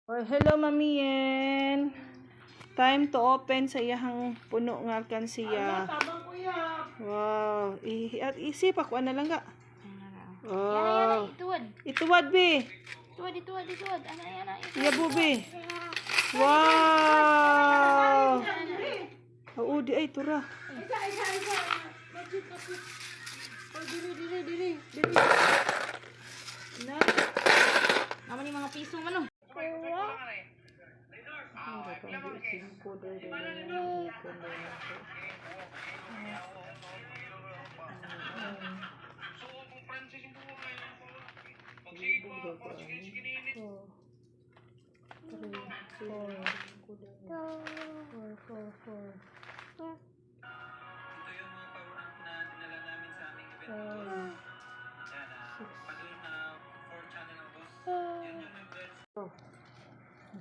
Oh, hello, Mamiyen. Time to open sa iyahang puno nga alkansiya. Tabang kuya. Wow. At isip ako, ano lang ga? Yana, ituwad. Ituwad, be. Ituwad. Yana. Yabo, be. Wow. Oo, di ay, tura. Isa. Kapit. Oh, diri. Na. Naman yung mga piso man, oh.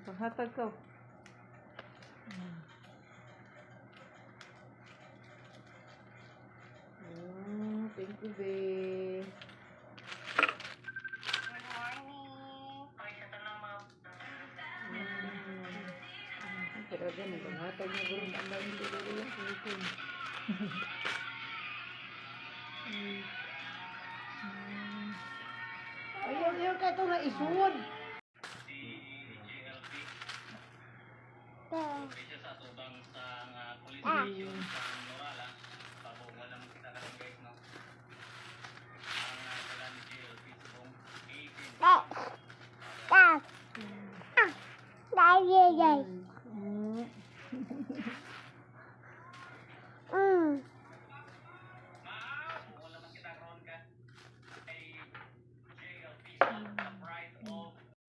Panghatag ka. Thank you, be. Talaga, naghangatag na gano'n ang dami dito yung ipon. Ayaw ka ito na isuod.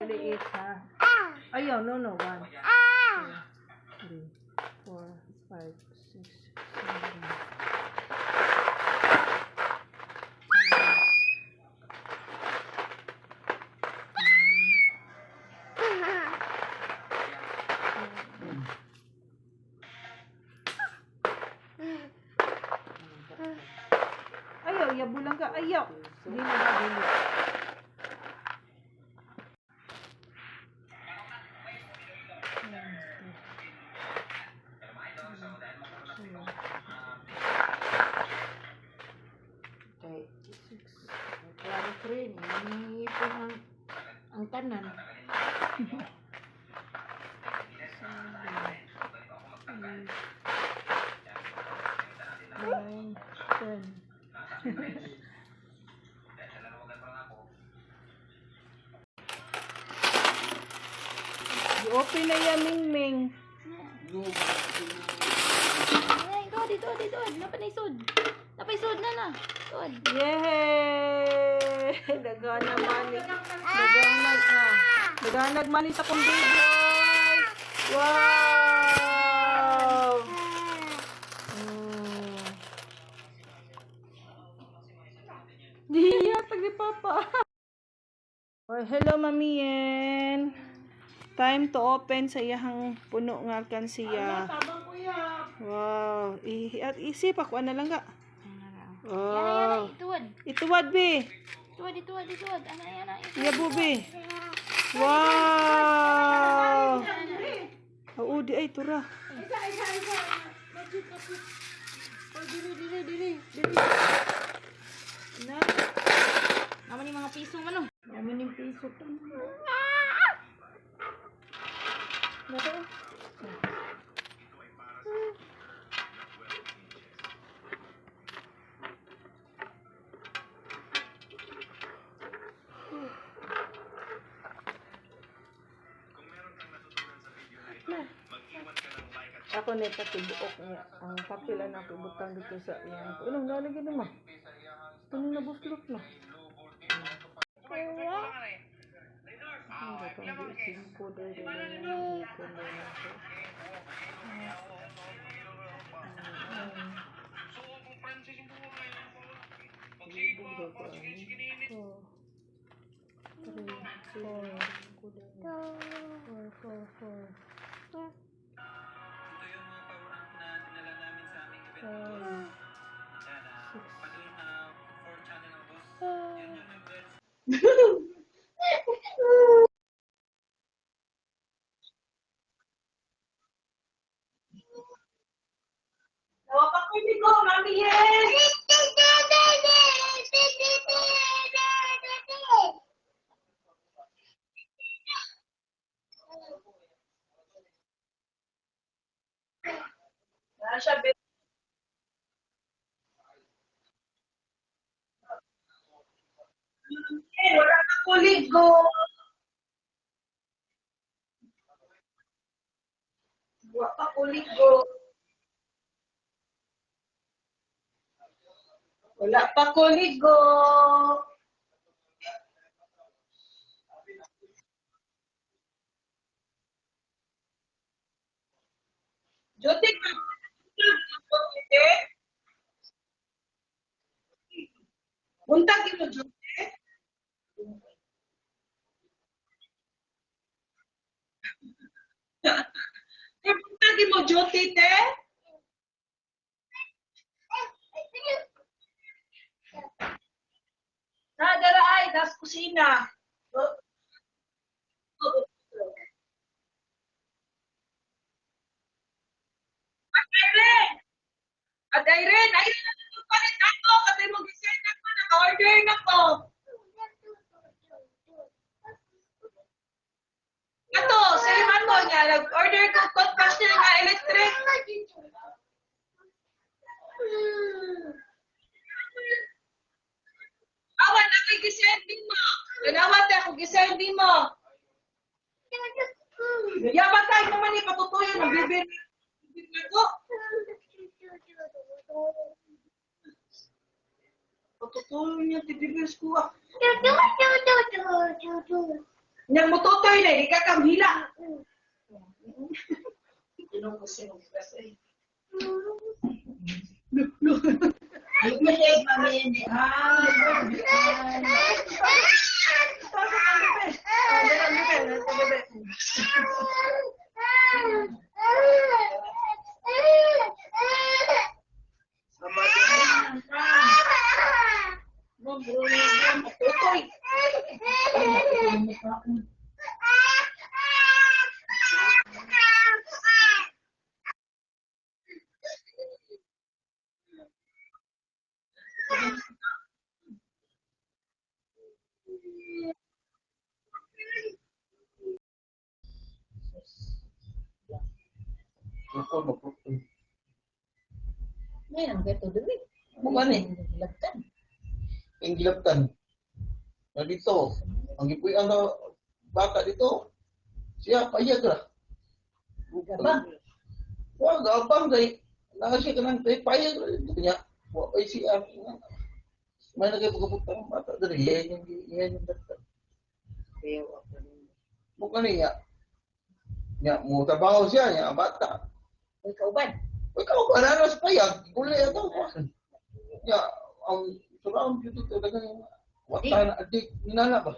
Liit, ha? Ayaw, no. 1, 2, 3, 4, 5, 6, 7. Ayaw, yabo lang ka. Ayaw. Hindi na ba, Okay, 6. Klaro friend, ipon ang tanan. 9, 10. I-open na yan, Mingming. Ay, tuwad. Napaisod na. Tuwad. Yay! Naghanag mani. Naghanag mani sa kong baby. Wow! Diya, tagi papa. Oh, hello, Mamiyen. Time to open sa iyahang puno nga alkansiya. Tabang kuya. Wow. At isip ako, ano lang ga? Yana, ituwad. Ituwad, be. Ituwad. Yana. Yabo, be. Wow. Oo, di ay, tura. Isa. Kapit. Oh, diri. Na. Naman yung mga piso man, oh. Naman yung piso to. Nato. Ako na patibuok niya. Ang papel na nakibutang dito sa iyan. Unang nalagyan naman. Ito na nabuslot na. Wala ka kuligo. Wala ka kuligo. Wala pa kuligo. Jyotik, buntag mo, Jyotik. Buntag mo, Jyotik, eh. Nadara ay, das kusina. Irene! At Irene, palit ako kasi mag-send ako, naka-order na ko. Ato, sa iman mo niya, nag-order ko toothbrush na nga electric. Awan, nakigisending mo. Ganawat ako, gisending mo. Yaman tayo naman ipatutuyo ng bibir ko. Patutuyo niya, tibibir ko ah. Nang mututoy na, hindi ka kamhila. Tinong ko sinong kasi. Lumilig, mami, hindi. Ngayon, beto dili. Bukan eh. Lagkan. Ang gilaptan. Na dito. Ang ipuy ang bata dito. Siya payag lah. Gabang. Wah, gabang kay. Naka siya kanang payag lah. Dito niya. Wah, pay siya. May nagkipagkaputan ng bata. Dari, yan yung datan. Pero ako rin. Bukan niya. Niya, mo trabaho siya. Niya, ang bata. Uy, kauban. Ikaw, parang sa payag. Gulay ito. Niya, ang surround dito. Dagang wata na adik. Ninala ba?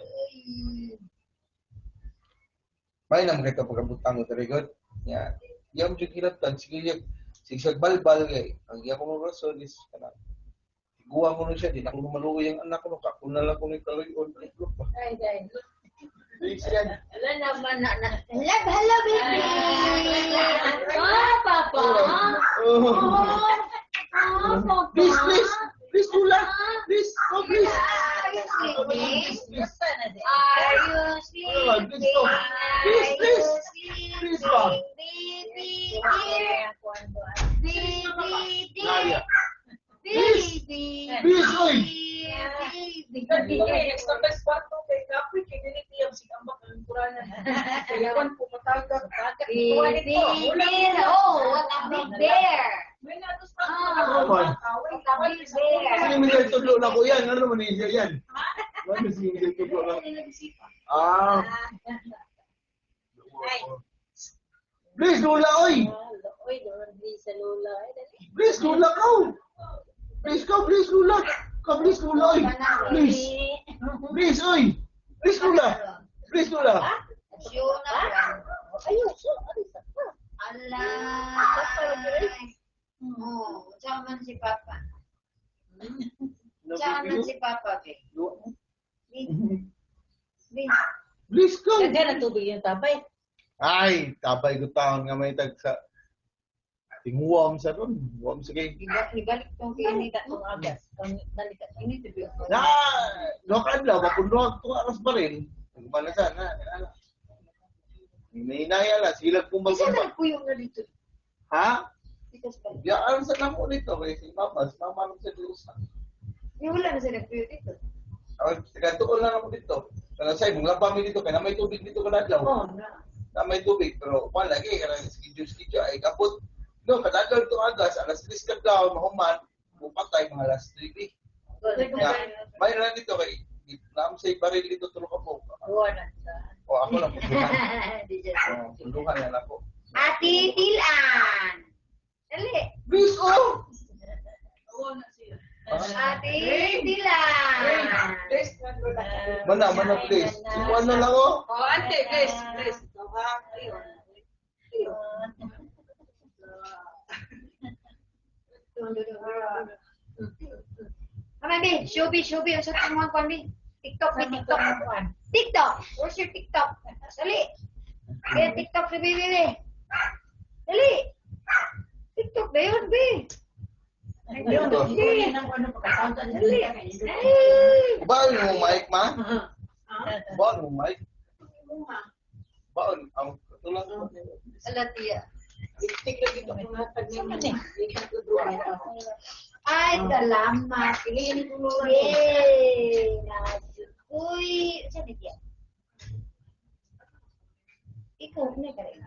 May naman kita pagkabutang ko talaga. Niya, yung kilatan. Sige, sigsag balbal kay. Ang iya kong rason is, guwa ko na siya, di na ako maluwi yung anak ko, kakuna lang ko ni Kaloyon. Ay, dahil. Yan. Wala naman na. Hello, baby! Ah, papa! Papa! Please, Tula! Please, oh, please! Are you sleeping? Please, pa! Baby! Naya. Baby! Please, oy! Baby bear! Oh, what a big bear! Oh, what a big bear! Sino Miguel Tudlo na ko yan? Ano naman niya yan? Ano si Miguel Tudlo na? Ah! Please, Lula, oy! Uy, doon sa Lola. Please, Lula, ka! Please, ka, please, Lula! Ka, please, Lula, oy! Please! Please, oy! Please, Lula! Please, Lula! Ayun, so, ano sa pa? Oh, zaman si Papa. Zaman si Papa, be. Please, ka! Lagyan na tubig yung tabay. Ay, tabay ko taon nga may tag sa tinguwam sa ron. Huwam sa kay. Ibalik tong kinita tong agas. Nalikat. Ini tubig. Na, lokad lang, mapunduhan ito aras pa rin. Nagmanasan, na. May inaya lang, silag Isa kumbal-kumbal. lang po yung na dito. Ha? Yaan sa namo dito kay si Mama lang sa Diyosa. Yung wala na sila kayo dito. Tagatuon lang ako dito. Kaya say mong labami dito kay na may tubig dito kada adlaw. Oo na. Na may tubig pero pa lagi kana schedule ay kapot. No, kadagol to agas alas 3 ka daw mahuman, bupatay mga alas 3. Ya, may na dito kay nam say baril dito tulo ka po. Oo na. O ako lang putuhan. Di dyan. Putuhan yan ako. Ate Tilan. Dali. Bisko! Ate Tilan. Mana please. Ano lang oh. Oh, ate, please. Bi, Shubi, ang sarap mo ang bi. TikTok, TikTok. TikTok, where's your TikTok? Dali. Kaya TikTok si Bibi. Dali. TikTok na yun, Bi. Dali. Baon mo mic ma? Baon mo mic? Baon ang tulang mo. Alatia. Tik lagi to mga tagni. Ay, salamat. Piliin ko mo. Yay! Uy, saan dia? Ikaw, na ka rin.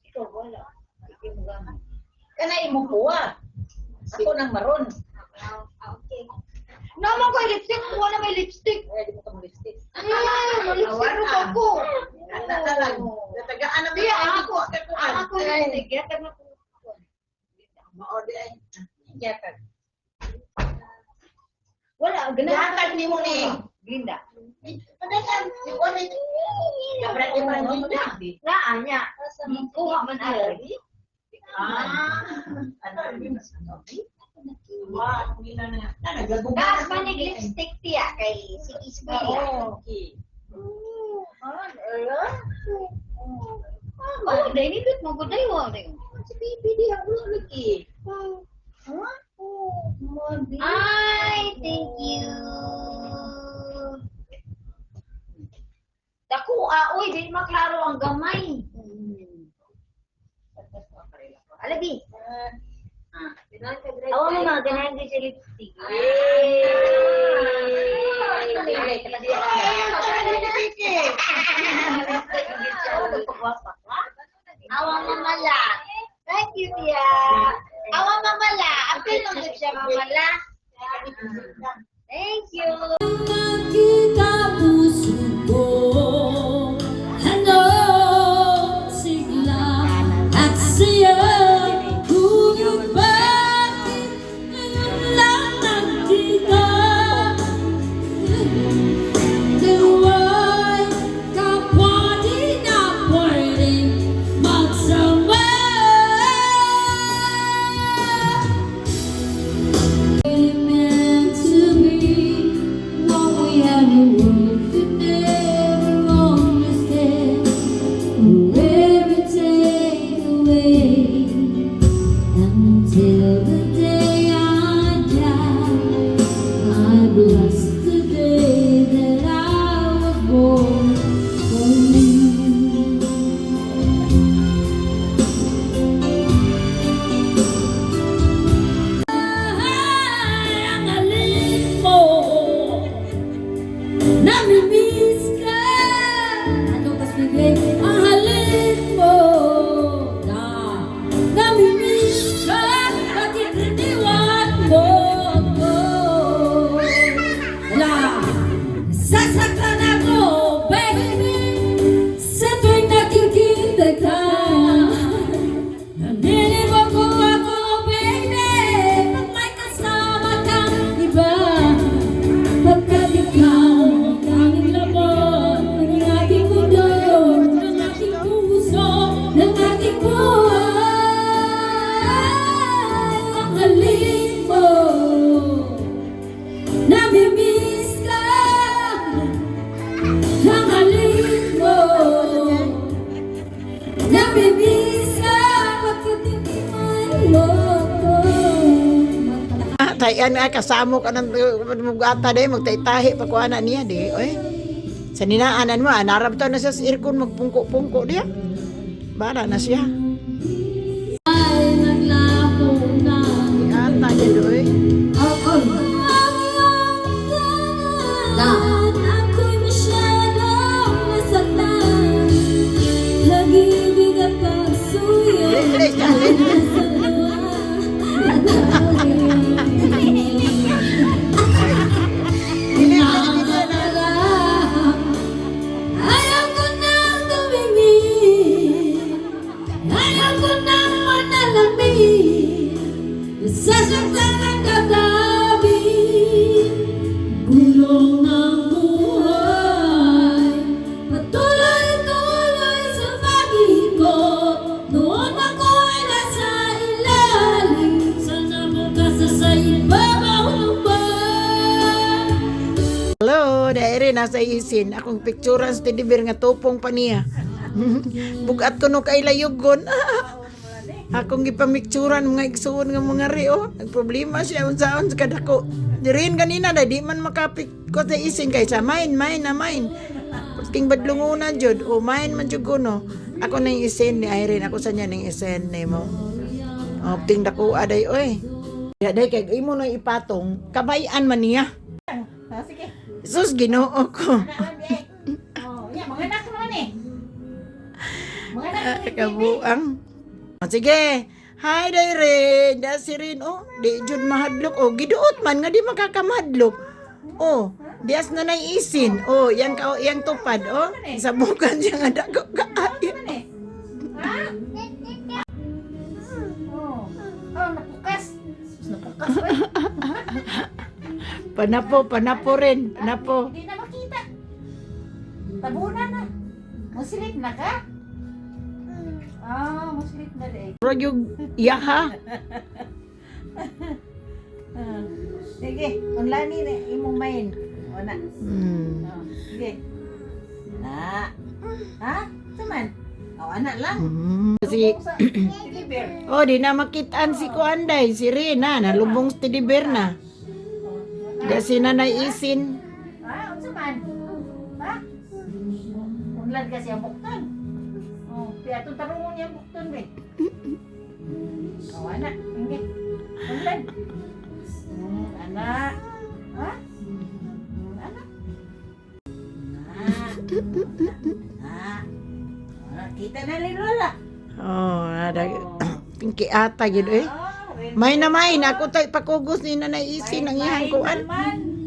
Ikaw, wala. Ikaw mo gamit. Kanay mo kuha. Ako nang maron. Okay. Naman ko yung lipstick. Wala may lipstick. Ay, di mo ka mag-lipstick. Malipstick ako. Natagaan na Di, ako yung lipstick. Yata na ko. Maorde ay. Yatag. Wala, Yatag ni mo ni. Grinda. Padagan. Si Kuya. Kabra di man mo na. Naanya. Kuha man ako. Ano yung ano? Wow, hindi na na. Nagagubay. Taas man yung lipstick tiya kay si Isby. Okay. Oh, dahil nipit mo ko tayo. Si Bibi di ako lagi. Ay, thank you. Dako, oy, di maklaro ang gamay. Alabi. Awa mo mga ganahan din sa lipstick. Awa mamala. Thank you, Tia. Awa mamala. Apil nung siya mamala. Thank you. Kita puso ko, ano sigla at siya, ngunit bakit ngayon lang nagkita? Dalawa'y kapwa di na pwedeng magsama. Meant to be what we had to work could never understand. Forever take away until the day I die. I bless the day that I was born for you. Ang alin mo, namimiss ka. Ano kas bigay? Ang alin mo, namimiss ka. Bakit iniwan mo ako? Wala, sasaktan ako, baby, sa tuwing nakikita ka. Naniniwag ko ako, baby, pag may kasama kang iba. Pagkat ikaw ang tanging laman ng aking mundo, ng aking puso, ng aking buhay. Ang halin mo, namimiss ka. Ang halin mo, namimiss ka. Bakit hindi maloko? Tayan nga kasamo ka ng mugata day magtaytahi pa kuana niya di oy sa ninaanan mo narabto na sa aircon magpungko-pungko diya bara na siya na sa isin. Akong picturean sa teddy bear nga tupong pa niya. Bugat ko no kay layugon. Akong gipamikturan mga igsuon nga mga rio. Nagproblema siya unsaon sa kadako. Dirin kanina na di man makapik ko sa isin kay sa main. King badlungunan jud. O main man jud kuno. Ako na yung isin ni Irene. Ako sa niya ng isin ni mo. O ting dako aday oy. Daday kay imo na ipatong kabayan man niya. Sige. Sus Ginoo ko. Oh, yan, mga anak naman eh. Mga anak Kabuang. Sige. Hi, Dayre. Da si Rin. Oh, di jud mahadlok. Oh, giduot man nga di makakamahadlok. Oh, dias na isin. Oh, yang tupad. Oh, sabukan siya nga dako kaayo. Oh, napukas. Napukas, Panapo rin. Panapo. Hindi na makita. Tabunan na. Muslit na ka? Muslit na rin. Pero yung yaha. Sige, online ni imong main. O na. Sige. Na. Ha? Saman? O, anak lang. Si Teddy bear. Oh, di na makitaan si Kuanday, si Rina, nalubong sa teddy bear na. Kasi na isin. Ha? Unsa man? Ha? Unlad ka siya bukton. Oh, kaya itong tarungon niya bukton, be. O, anak. Hindi. Unlad. Anak. Ha? Anak. Kita na rin, Lola. Oh, ada pinki ata gid eh. May na may ako tay pakugos ni nanay isin ang iyang kuan.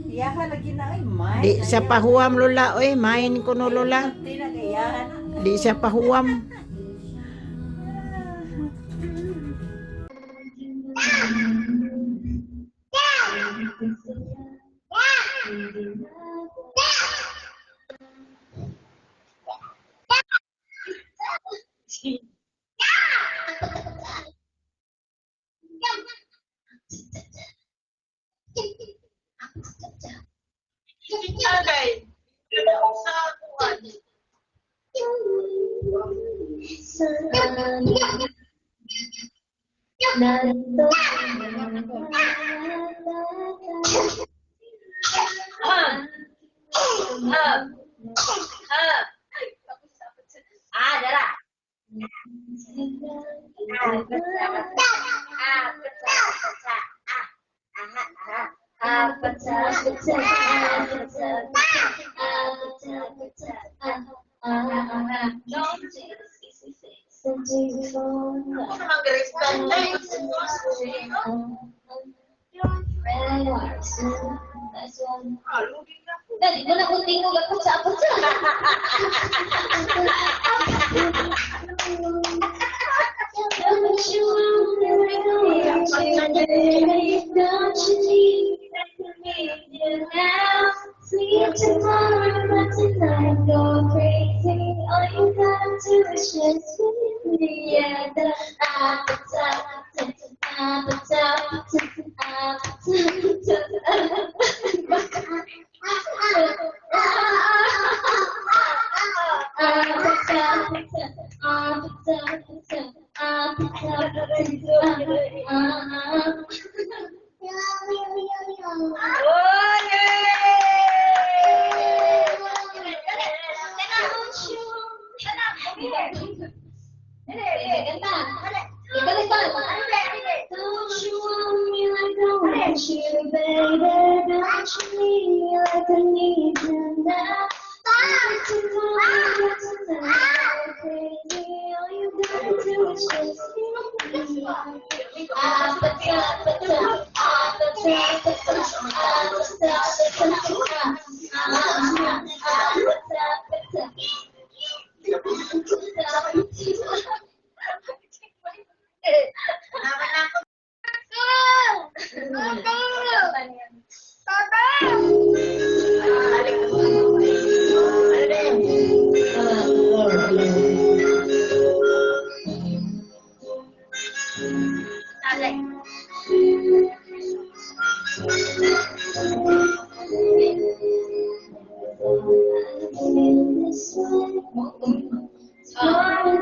Iyahan lagi na ay may. Di siya pahuwam lola oy, main ko no lola. Tinagayahan na. Di siya pahuwam. Dali mo na kung tingog ako sa ako sa. See you tomorrow, but tonight go crazy. All you gotta do is just with me. Yeah, the appetite, Don't you want me like I want you, baby? Don't you need me like I need you now? Crazy, all you gotta do is just be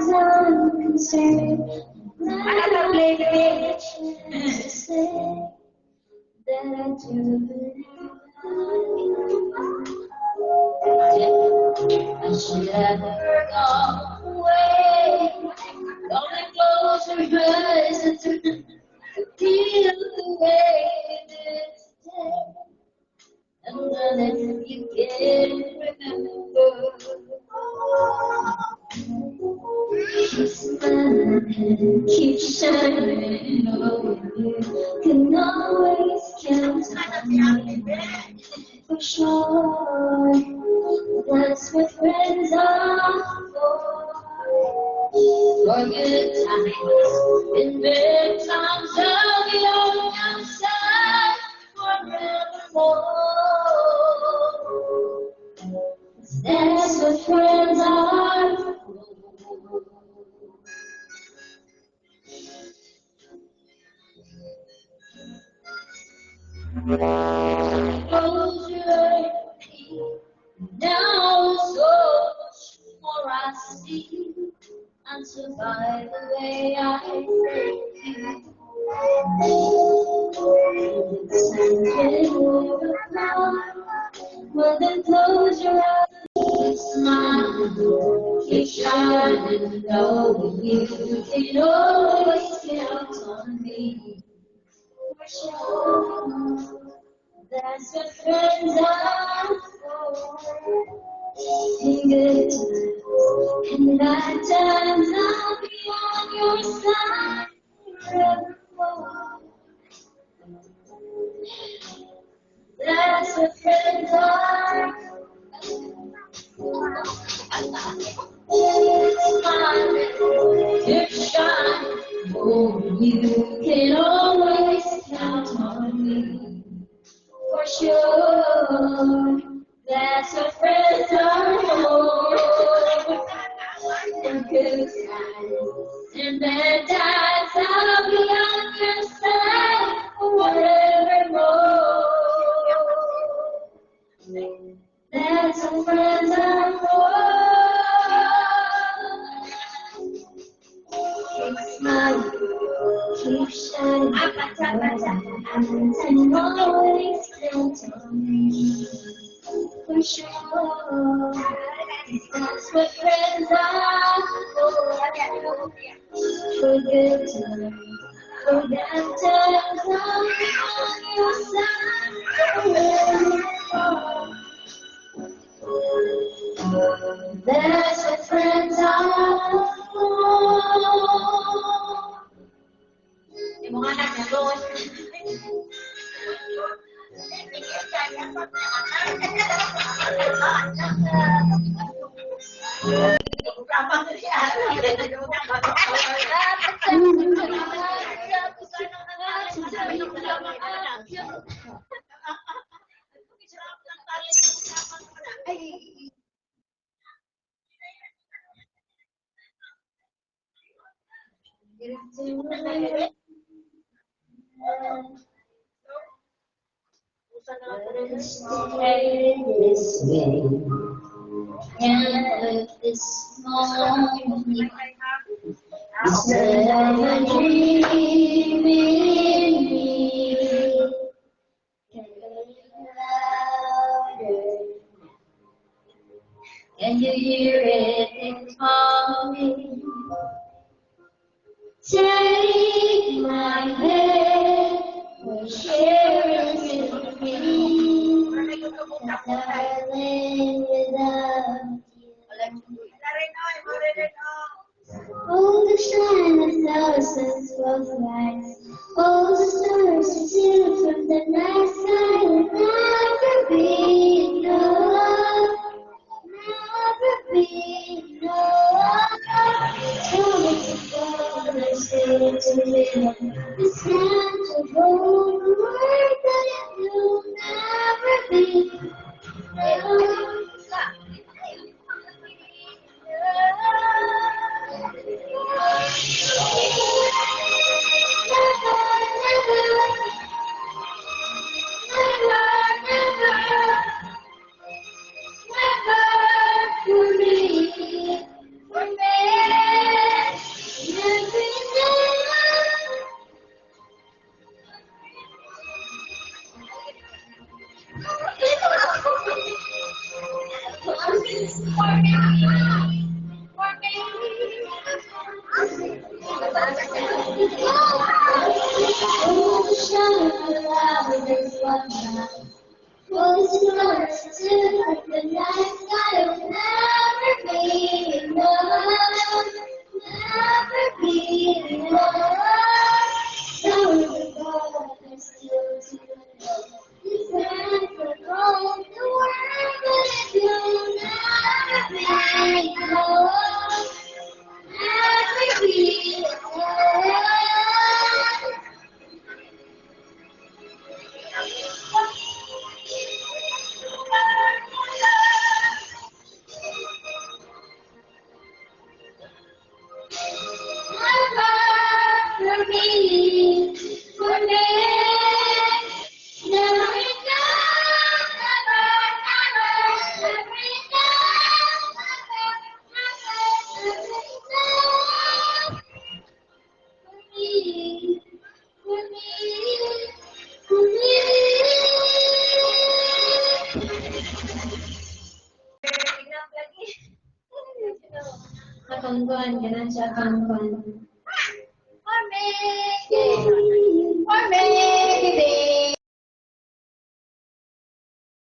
as unconcerned. Another play, baby. To say that I do believe I should have never gone away. Only close your eyes and feel the way this day. And then you can remember. Keep shining, oh, you can always count on me. For sure, that's what friends are for. For good times and bad times, I'll be on your side forevermore. That's what friends are for. Close your eyes. Now so much more I see. And survive the way I think you. Well, then close your eyes. Smile. Keep shining. Know you can always count on me. For sure. That's what friends are for. In good times and bad times, I'll be on your side forevermore. That's what friends are. Smile, you're shining. Oh, you can always count on me. For sure, that's what friends are for. In good times and bad times, I'll be on your side forevermore. That's what friends are for. Keep smiling, keep shining, and always count on me. For sure, that's what friends are for. For good times, for bad times, I'll be on your side forevermore. That's what friends are for. Yung mga anak na doon. Stay this way, and with this moment, instead of a dream in me, can you louder? Can you hear it calling? Take my hand, we're sharing with me. Darling, without you. Oh, the shine of thousands of lights. Oh, the stars that steal from the night sky will never be enough. Never be enough. Tell me to go and stay to live. This can't hold the word that it will never be enough. For me, for me. Kangguan, ganun siya kangguan. Morning! Morning, baby!